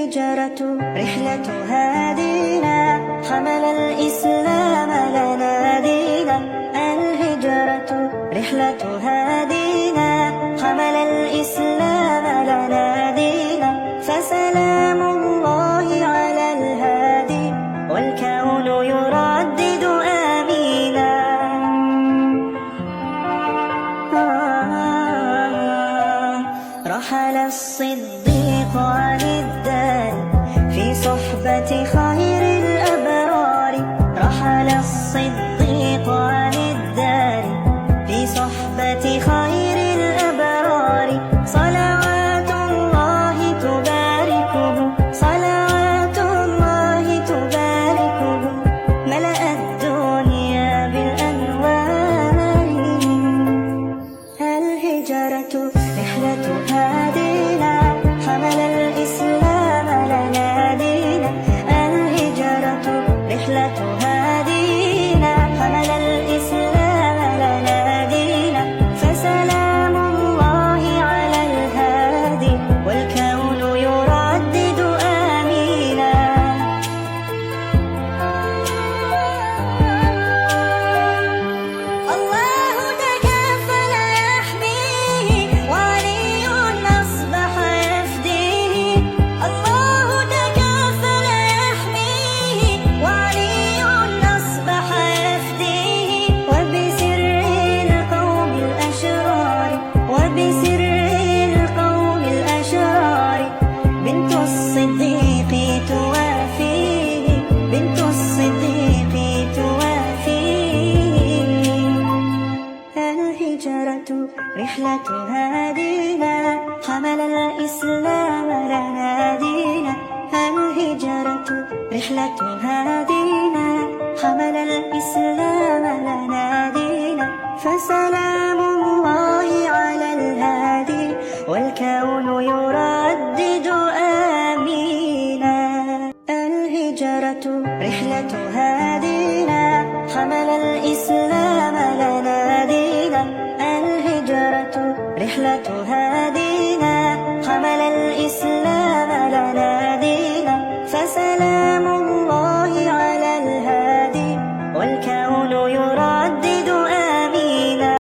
الهجرة رحلة هادينا، حمل الإسلام لنا دينا. الهجرة رحلة هادينا، حمل الإسلام لنا دينا. فسلام الله على الهادي، والكون يردد آمينا. رحل الصديق عن الدار في صحبة خير الأبرار. رحل الصديق عن الدار في صحبة خير الأبرار. صلوات الله تباركه، صلوات الله تباركه، ملأ الدنيا بالأنوار. الهجرة رحلة هادينا، حمل الإسلام لنا دينا. الهجرة رحلة هادينا، حمل الإسلام لنا دينا. فسلام الله على الهادي، والكون يردد آمينا. الله تكفل يحميه، وعلي أصبح يفديه. الله تكفل يحميه، وعلي أصبح يفديه. وبسر القوم الأشرار، وبسر القوم الأشرار، بنت الصديق توافيه، بنت الصديق توافيه. الهجرة رحلة هادينا، حمل الإسلام لنا دينا. الهجرة رحلة هادينا، حمل الإسلام لنا دينا. فسلام الله على الهادي، والكون يردد آمينا. الهجرة رحلة هادينا، حمل الإسلام لنا دينا. الهجرة رحلة